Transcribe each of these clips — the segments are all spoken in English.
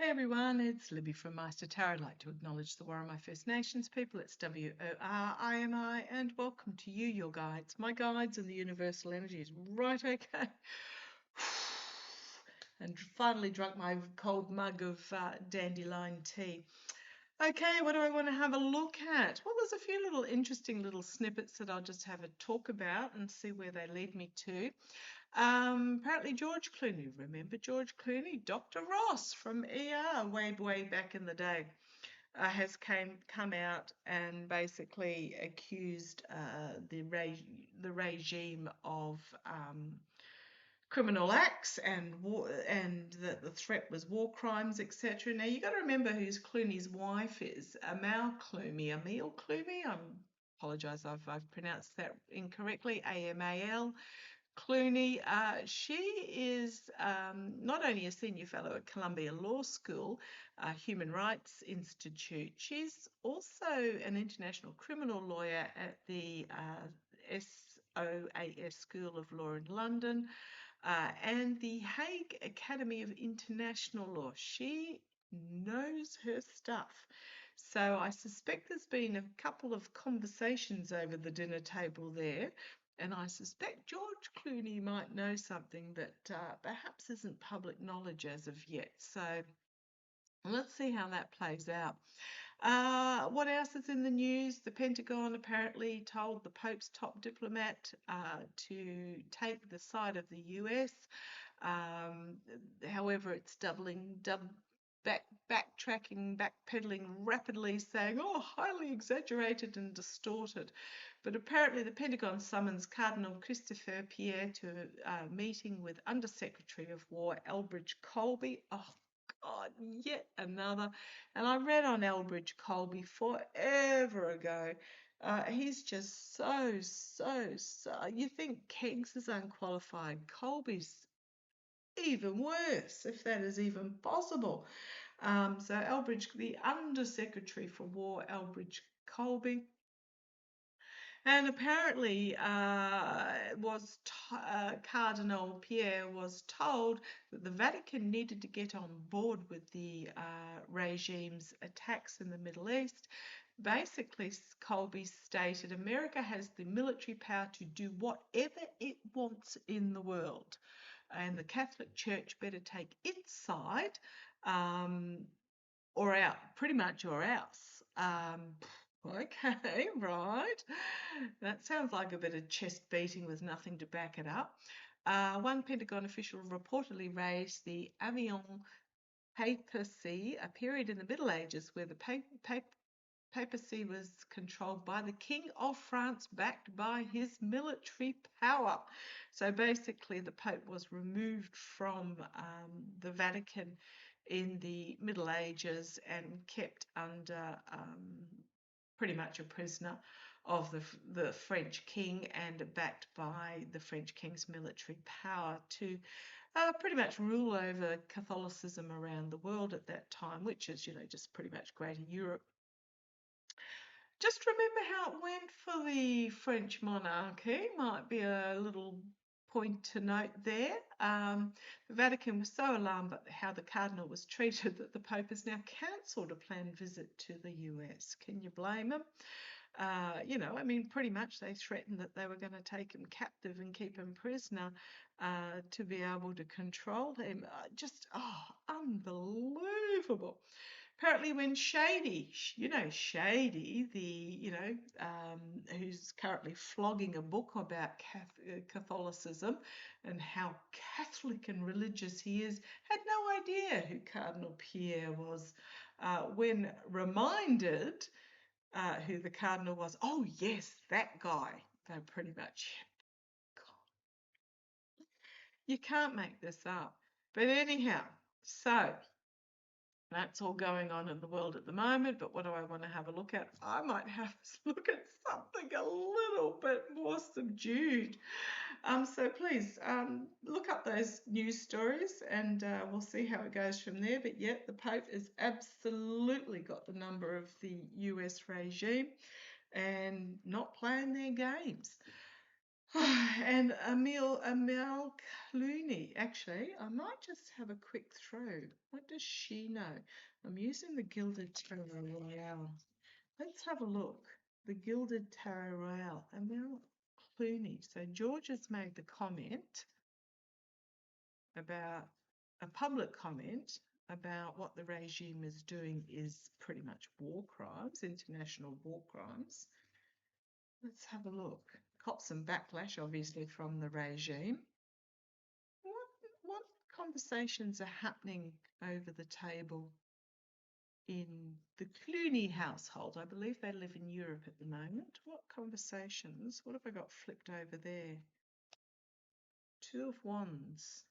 Hey everyone, it's Libby from Meister Tarot. I'd like to acknowledge the Warramai First Nations people. It's WORIMI, and welcome to you, your guides. My guides and the universal energies. Right, okay. And finally drunk my cold mug of dandelion tea. Okay, what do I want to have a look at? Well, there's a few little interesting little snippets that I'll just have a talk about and see where they lead me to. Apparently George Clooney, remember George Clooney? Dr. Ross from ER way back in the day, has come out and basically accused the regime of criminal acts and war, and that the threat was war crimes, etc. Now you got to remember who Clooney's wife is, Emile Clooney. I apologise if I've pronounced that incorrectly. AMAL. Clooney, she is not only a senior fellow at Columbia Law School, Human Rights Institute, she's also an international criminal lawyer at the SOAS School of Law in London and the Hague Academy of International Law. She knows her stuff. So I suspect there's been a couple of conversations over the dinner table there. And I suspect George Clooney might know something that perhaps isn't public knowledge as of yet. So let's see how that plays out. What else is in the news? The Pentagon apparently told the Pope's top diplomat to take the side of the US. However, it's backtracking, backpedaling rapidly, saying, oh, highly exaggerated and distorted. But apparently the Pentagon summons Cardinal Christopher Pierre to a meeting with Undersecretary of War Elbridge Colby. Oh, God, yet another. And I read on Elbridge Colby forever ago. He's just so. You think Keggs is unqualified. Colby's even worse, if that is even possible. So Elbridge, the Undersecretary for War, Elbridge Colby, and apparently Cardinal Pierre was told that the Vatican needed to get on board with the regime's attacks in the Middle East. Basically, Colby stated America has the military power to do whatever it wants in the world, and the Catholic Church better take its side or out, pretty much, or else. Okay, right. That sounds like a bit of chest beating with nothing to back it up. One Pentagon official reportedly raised the Avion papacy, a period in the Middle Ages where the papacy was controlled by the King of France, backed by his military power. So basically, the Pope was removed from the Vatican in the Middle Ages and kept under pretty much a prisoner of the French king and backed by the French king's military power to pretty much rule over Catholicism around the world at that time, which is, just pretty much Greater Europe. Just remember how it went for the French monarchy. Might be a little point to note there. The Vatican was so alarmed at how the Cardinal was treated that the Pope has now cancelled a planned visit to the US. Can you blame him? Pretty much they threatened that they were going to take him captive and keep him prisoner to be able to control him. Unbelievable. Apparently when Shady, who's currently flogging a book about Catholicism and how Catholic and religious he is, had no idea who Cardinal Pierre was. When reminded who the Cardinal was, oh yes, that guy, they pretty much, God, you can't make this up. But anyhow, so that's all going on in the world at the moment. But what do I want to have a look at? I might have a look at something a little bit more subdued. So please look up those news stories and we'll see how it goes from there. But yet the Pope has absolutely got the number of the US regime and not playing their games. And Emil Clooney. Actually, I might just have a quick throw. What does she know? I'm using the Gilded Tarot Royale. Let's have a look. The Gilded Tarot Royale. Emil Clooney. So George has made the comment about a public comment about what the regime is doing is pretty much war crimes, international war crimes. Let's have a look. Cop some backlash, obviously, from the regime. What conversations are happening over the table in the Clooney household? I believe they live in Europe at the moment. What conversations? What have I got flipped over there? Two of Wands.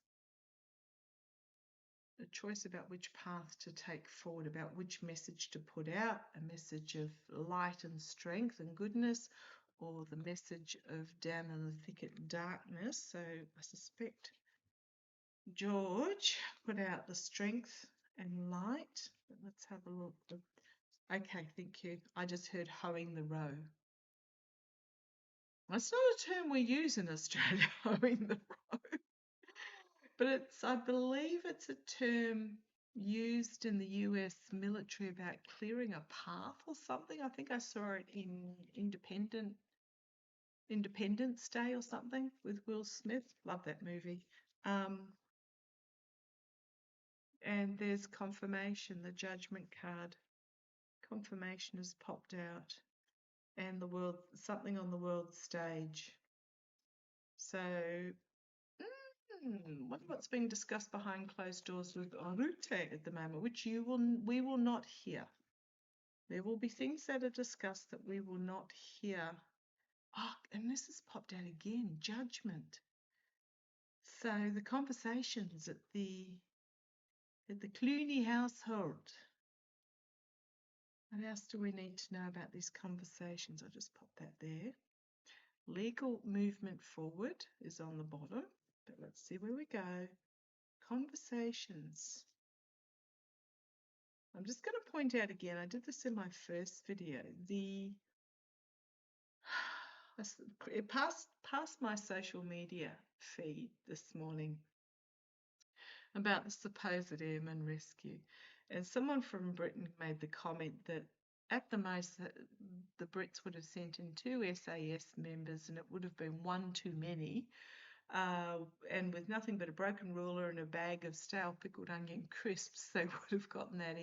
A choice about which path to take forward, about which message to put out, a message of light and strength and goodness, or the message of down in the thicket darkness. So I suspect George put out the strength and light. But let's have a look. Okay, thank you. I just heard hoeing the row. That's not a term we use in Australia, hoeing the row. But I believe it's a term used in the US military about clearing a path or something. I think I saw it in Independence Day or something with Will Smith. Love that movie. And there's confirmation, the judgment card. Confirmation has popped out. And something on the world stage. So wonder what's being discussed behind closed doors with Arute at the moment, which we will not hear. There will be things that are discussed that we will not hear. Oh, and this has popped out again, judgment. So the conversations at the Clooney household. What else do we need to know about these conversations? I'll just pop that there. Legal movement forward is on the bottom, but let's see where we go. Conversations. I'm just going to point out again, I did this in my first video, it passed my social media feed this morning about the supposed airman rescue. And someone from Britain made the comment that at the most the Brits would have sent in 2 SAS members and it would have been one too many. And with nothing but a broken ruler and a bag of stale pickled onion crisps, they would have gotten that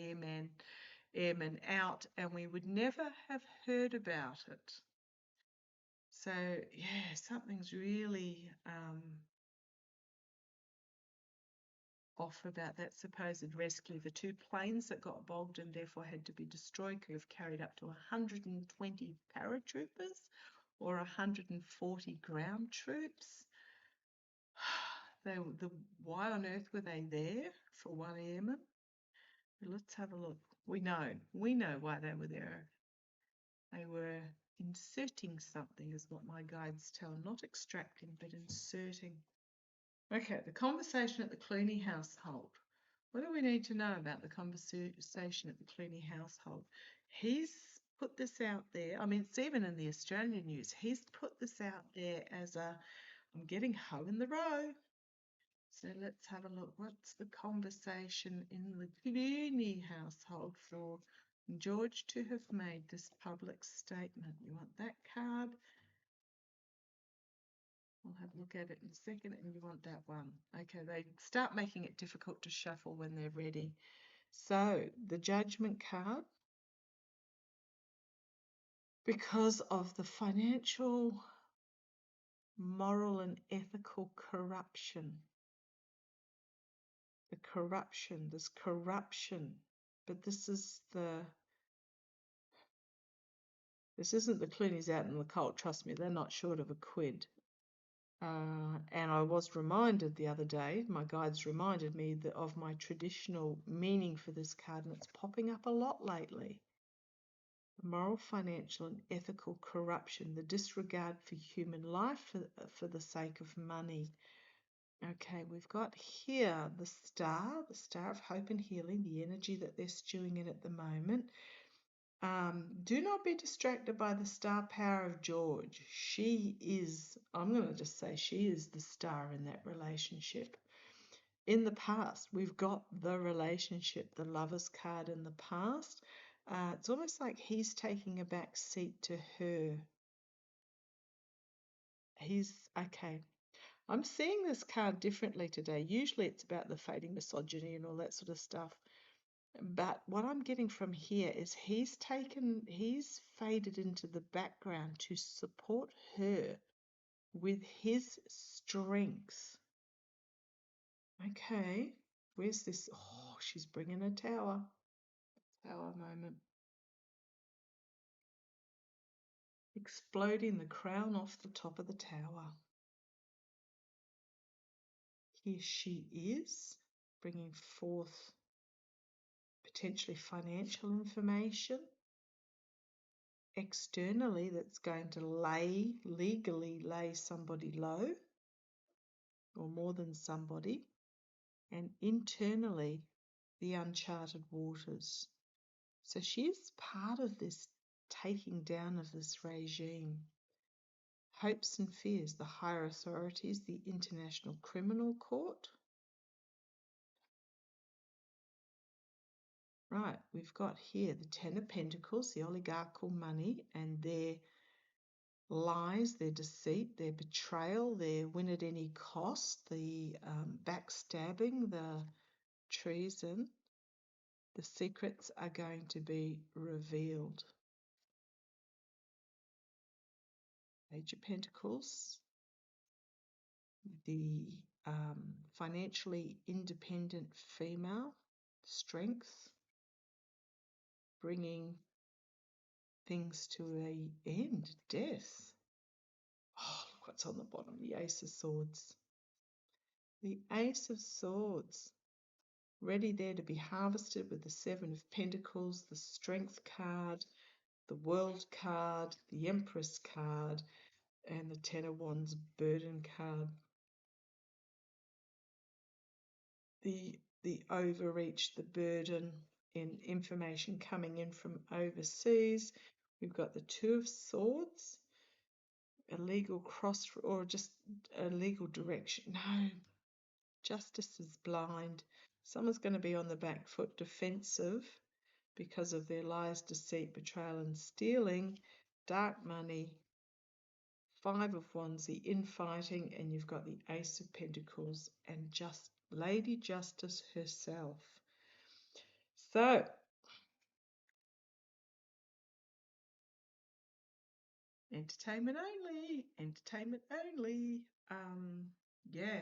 airman out and we would never have heard about it. So, yeah, something's really off about that supposed rescue. The 2 planes that got bogged and therefore had to be destroyed could have carried up to 120 paratroopers or 140 ground troops. Why on earth were they there for 1 airman? Let's have a look. We know why they were there. They were inserting something, is what my guides tell them. Not extracting, but inserting. Okay, the conversation at the Clooney household. What do we need to know about the conversation at the Clooney household? He's put this out there. I mean, it's even in the Australian news. He's put this out there as I'm getting hoe in the row. So let's have a look. What's the conversation in the Clooney household for George to have made this public statement? You want that card? We'll have a look at it in a second, and you want that one. Okay, they start making it difficult to shuffle when they're ready. So the judgment card, because of the financial, moral, and ethical corruption. There's corruption, but this isn't the Clooney's out in the cold. Trust me, they're not short of a quid. And I was reminded the other day, my guides reminded me of my traditional meaning for this card, and it's popping up a lot lately. The moral, financial, and ethical corruption, the disregard for human life for the sake of money. Okay, we've got here the star of hope and healing, the energy that they're stewing in at the moment. Do not be distracted by the star power of George. She is, I'm going to just say, she is the star in that relationship. In the past, we've got the relationship, the Lovers card in the past. It's almost like he's taking a back seat to her. Okay. I'm seeing this card differently today. Usually it's about the fading misogyny and all that sort of stuff. But what I'm getting from here is he's faded into the background to support her with his strengths. Okay, where's this? Oh, she's bringing a tower. Tower moment. Exploding the crown off the top of the tower. Here she is, bringing forth potentially financial information externally that's going to legally lay somebody low, or more than somebody, and internally the uncharted waters. So she is part of this taking down of this regime. Hopes and fears, the higher authorities, the International Criminal Court. Right, we've got here the Ten of Pentacles, the oligarchical money, and their lies, their deceit, their betrayal, their win at any cost, the backstabbing, the treason. The secrets are going to be revealed. Page of Pentacles, the financially independent female, strength, bringing things to an end, death. Oh, look what's on the bottom, the Ace of Swords. The Ace of Swords, ready there to be harvested with the Seven of Pentacles, the Strength card, the World card, the Empress card, and the Ten of Wands Burden card. The overreach, the burden in information coming in from overseas. We've got the Two of Swords, a legal cross, or just a legal direction. No, justice is blind. Someone's going to be on the back foot, defensive, because of their lies, deceit, betrayal, and stealing. Dark money, Five of Wands, the infighting, and you've got the Ace of Pentacles and just Lady Justice herself. So, entertainment only, entertainment only. Yeah,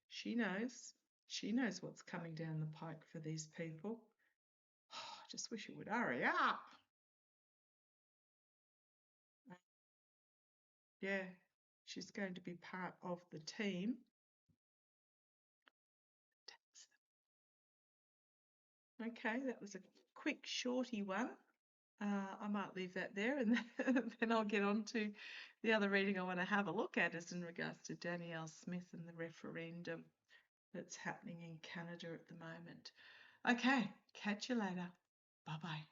she knows what's coming down the pike for these people. Oh, I just wish it would hurry up. Yeah, she's going to be part of the team. Okay, that was a quick, shorty one. I might leave that there, and then I'll get on to the other reading I want to have a look at is in regards to Danielle Smith and the referendum that's happening in Canada at the moment. Okay, catch you later. Bye-bye.